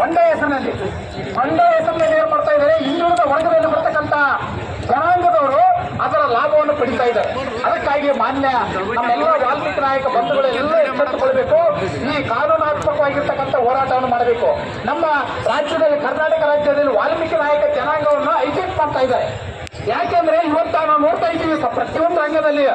ಕೊಂಡ ಹೆಸರಿನಲ್ಲಿ ಏನ್ ಮಾಡ್ತಾ ಇದ್ದಾರೆ, ಹಿಂದುಳಿದ ವರ್ಗದಲ್ಲಿ ಬರ್ತಕ್ಕಂಥ ಜನಾಂಗದವರು ಅದರ ಲಾಭವನ್ನು ಪಡಿತಾ ಇದ್ದಾರೆ. ಅದಕ್ಕಾಗಿ ಮಾನ್ಯ ನಮ್ಮೆಲ್ಲ ವಾಲ್ಮೀಕಿ ನಾಯಕ ಬಂಧುಗಳೆಲ್ಲ ಎಚ್ಚೆತ್ತುಕೊಳ್ಬೇಕು. ಈ ಕಾನೂನಾತ್ಮಕವಾಗಿರ್ತಕ್ಕಂಥ ಹೋರಾಟವನ್ನು ಮಾಡಬೇಕು. ನಮ್ಮ ರಾಜ್ಯದಲ್ಲಿ, ಕರ್ನಾಟಕ ರಾಜ್ಯದಲ್ಲಿ ವಾಲ್ಮೀಕಿ ನಾಯಕ ಜನಾಂಗವನ್ನು ಐಜೆಕ್ಟ್ ಮಾಡ್ತಾ ಇದ್ದಾರೆ. ಯಾಕೆಂದ್ರೆ ಇವತ್ತು ನಾವು ನೋಡ್ತಾ ಇದ್ದೀವಿ ಪ್ರತಿಯೊಂದು ರಂಗದಲ್ಲಿ.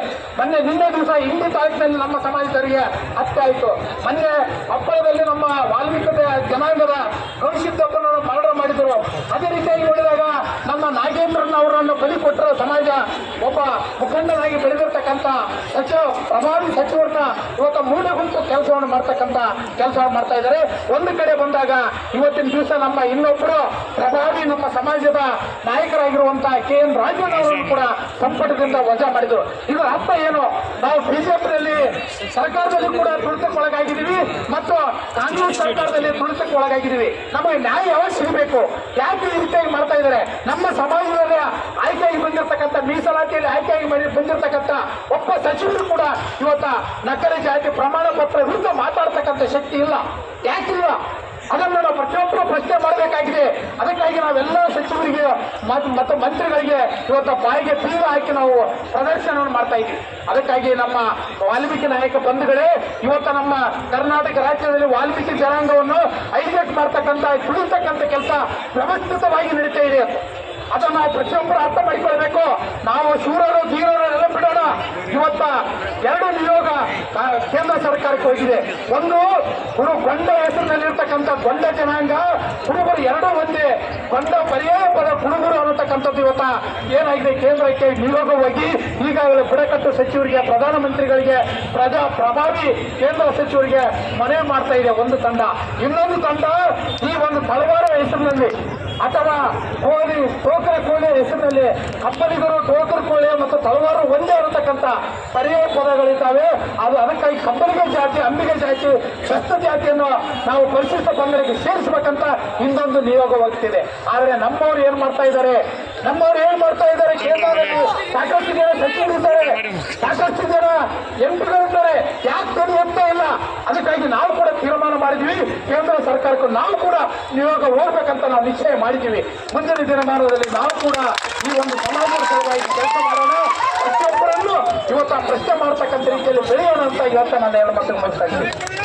ನಿನ್ನೆ ದಿವಸ ಇಂಡಿ ತಾಲೂಕಿನಲ್ಲಿ ನಮ್ಮ ಸಮಾಜದವರಿಗೆ ಹತ್ಯೆ ಆಯಿತು. ಮೊನ್ನೆ ಕೊಪ್ಪಳದಲ್ಲಿ ನಮ್ಮ ವಾಲ್ಮೀಕಿ ಜನಾಂಗದ ಕೌಶಿದ್ದಪ್ಪನನ್ನು ಮರ್ಡರ್ ಮಾಡಿದ್ರು. ಅದೇ ರೀತಿಯಾಗಿ ನೋಡಿದಾಗ ನಮ್ಮ ನಾಗೇಂದ್ರನ್ ಅವರನ್ನು ಬಲಿ ಕೊಟ್ಟರೆ ಸಮಾಜ ಒಬ್ಬ ಮುಖಂಡನಾಗಿ ಬೆಳೆದಿರ್ತಕ್ಕಂಥ ಪ್ರಭಾವಿ ಸಚಿವರನ್ನ ಇವತ್ತು ಮೂಲೆಗುಂಪು ಕೆಲಸವನ್ನು ಮಾಡ್ತಾ ಇದ್ದಾರೆ. ಒಂದು ಕಡೆ ಬಂದಾಗ ಇವತ್ತಿನ ದಿವಸ ನಮ್ಮ ಇನ್ನೊಬ್ಬರು ಪ್ರಭಾವಿ ನಮ್ಮ ಸಮಾಜದ ನಾಯಕರಾಗಿರುವಂತಹ KN ರಾಜಣ್ಣ ಅವರನ್ನು ಕೂಡ ಸಂಪುಟದಿಂದ ವಜಾ ಮಾಡಿದ್ರು. ಇದರ ಅರ್ಥ ಏನು? ನಾವು ಬಿಜೆಪಿಯಲ್ಲಿ ಸರ್ಕಾರದಲ್ಲಿ ಕೂಡ ತುಳಿತಕ್ಕೊಳಗಾಗಿದ್ದೀವಿ ಮತ್ತು ಕಾಂಗ್ರೆಸ್ ಸರ್ಕಾರದಲ್ಲಿ ತುಳಿತಕ್ಕೊಳಗಾಗಿದ್ದೀವಿ. ನಮಗೆ ನ್ಯಾಯ ಯಾವಾಗ ಸಿಗಬೇಕು? ಯಾಕೆ ಈ ರೀತಿಯಾಗಿ ಮಾಡ್ತಾ ಇದ್ದಾರೆ? ನಮ್ಮ ಸಮಾಜದಲ್ಲಿ ಆಯ್ಕೆಯಾಗಿ ಬಂದಿರತಕ್ಕಂಥ ಮೀಸಲಾತಿಯಲ್ಲಿ ಆಯ್ಕೆಯಾಗಿ ಬಂದಿರತಕ್ಕಂಥ ಒಬ್ಬ ಸಚಿವರು ಕೂಡ ಇವತ್ತ ನಕಲಿ ಜಾತಿ ಪ್ರಮಾಣ ಪತ್ರ ವಿರುದ್ಧ ಮಾತಾಡ್ತಕ್ಕಂಥ ಶಕ್ತಿ ಇಲ್ಲ. ಯಾಕಿಲ್ಲ? ಅದನ್ನು ನಾವು ಪ್ರತಿಯೊಬ್ಬರು ಪ್ರಶ್ನೆ ಮಾಡಬೇಕಾಗಿದೆ. ಅದಕ್ಕಾಗಿ ನಾವೆಲ್ಲ ಸಚಿವರಿಗೆ ಮತ್ತು ಮಂತ್ರಿಗಳಿಗೆ ಇವತ್ತು ಬಾಯಿಗೆ ಬೀಗ ಹಾಕಿ ನಾವು ಪ್ರದರ್ಶನವನ್ನು ಮಾಡ್ತಾ ಇದ್ದೀವಿ. ಅದಕ್ಕಾಗಿ ನಮ್ಮ ವಾಲ್ಮೀಕಿ ನಾಯಕ ಬಂಧುಗಳೇ, ಇವತ್ತು ನಮ್ಮ ಕರ್ನಾಟಕ ರಾಜ್ಯದಲ್ಲಿ ವಾಲ್ಮೀಕಿ ಜನಾಂಗವನ್ನು ಐಜೆಕ್ಟ್ ಮಾಡ್ತಕ್ಕಂಥ ತುಳಿತಕ್ಕಂಥ ಕೆಲಸ ವ್ಯವಸ್ಥಿತವಾಗಿ ನಡೀತಾ ಇದೆ. ಅದನ್ನು ನಾವು ಪ್ರತಿಯೊಬ್ಬರು ಅರ್ಥ ಮಾಡಿಕೊಳ್ಬೇಕು. ನಾವು ಶೂರರು ಧೀರರು ಎಲ್ಲ ಬಿಡೋಣ. ಇವತ್ತ 2 ನಿಯೋಗ ಕೇಂದ್ರ ಸರ್ಕಾರಕ್ಕೆ ಹೋಗಿದೆ. ಒಂದು ಗೊಂಡ ಹೆಸರಿನಲ್ಲಿರ್ತಕ್ಕಂಥ ಗೊಂಡ ಜನಾಂಗ ಕುಡುಬರು ಎರಡೂ ಒಂದೇ. ಗೊಂಡ ಪರ್ಯಾಯ ಪದ ಕುಡುಬರು ಅನ್ನತಕ್ಕಂಥದ್ದು ಇವತ್ತ ಏನಾಗಿದೆ, ಕೇಂದ್ರಕ್ಕೆ ನಿಯೋಗ ಹೋಗಿ ಈಗಾಗಲೇ ಬುಡಕಟ್ಟು ಸಚಿವರಿಗೆ, ಪ್ರಧಾನಮಂತ್ರಿಗಳಿಗೆ, ಪ್ರಭಾವಿ ಕೇಂದ್ರ ಸಚಿವರಿಗೆ ಮನವಿ ಮಾಡ್ತಾ ಇದೆ ಒಂದು ತಂಡ. ಇನ್ನೊಂದು ತಂಡ ಈ ಒಂದು ತಳವಾರ ಹೆಸರಿನಲ್ಲಿ ಅಥವಾ ಟೋಕರ ಕೋಳಿ ಹೆಸರಿನಲ್ಲಿ ಕಪ್ಪಲಿಗರು, ಟೋಕರ್ ಕೋಳಿ ಮತ್ತು ತಳವಾರು ಒಂದೇ ಅನ್ನತಕ್ಕಂಥ ಪರ್ಯಾಯ ಪದಗಳಿದ್ದಾವೆ. ಅದಕ್ಕಾಗಿ ಕಪ್ಪಲಿಗ ಜಾತಿ, ಅಂಬಿಗ ಜಾತಿ, ಶಸ್ತ್ರ ಜಾತಿಯನ್ನು ನಾವು ಪರಿಶಿಷ್ಟ ಪಂಗಡಕ್ಕೆ ಸೇರಿಸಬೇಕಂತ ಇನ್ನೊಂದು ನಿಯೋಗ ಹೋಗ್ತಿದೆ. ಆದರೆ ನಮ್ಮವ್ರು ಏನ್ ಮಾಡ್ತಾ ಇದ್ದಾರೆ? ಕೇಂದ್ರದಲ್ಲಿ ಸಾಕಷ್ಟು ಜನ ಸಚಿವರಿದ್ದಾರೆ, ಸಾಕಷ್ಟು ಜನ ಎಂಪಿಗಳಿದ್ದಾರೆ. ಯಾಕೆ ಧ್ವನಿ ಇಲ್ಲ? ಅದಕ್ಕಾಗಿ ನಾವು ಕೂಡ ತೀರ್ಮಾನ ಮಾಡಿದ್ವಿ, ಕೇಂದ್ರ ಸರ್ಕಾರಕ್ಕೂ ನಾವು ಕೂಡ ನಿಯೋಗ ಹೋಗ್ಬೇಕಂತ ನಾವು ನಿಶ್ಚಯ ಮಾಡಿದ್ದೀವಿ. ಮುಂದಿನ ದಿನಮಾನದಲ್ಲಿ ನಾವು ಕೂಡ ಈ ಒಂದು ಸಮಾಜದ ಸಲುವಾಗಿ ಕೆಲಸ ಮಾಡೋಣ. ಪ್ರತಿಯೊಬ್ಬರನ್ನು ಇವತ್ತು ಪ್ರಶ್ನೆ ಮಾಡತಕ್ಕಂಥ ರೀತಿಯಲ್ಲಿ ಬೆಳೆಯೋಣ ಅಂತ ಇವತ್ತು ನಾನು 2 ಮಕ್ಕಳು ಮುಗಿಸ್ತಾ ಇದ್ದೀನಿ.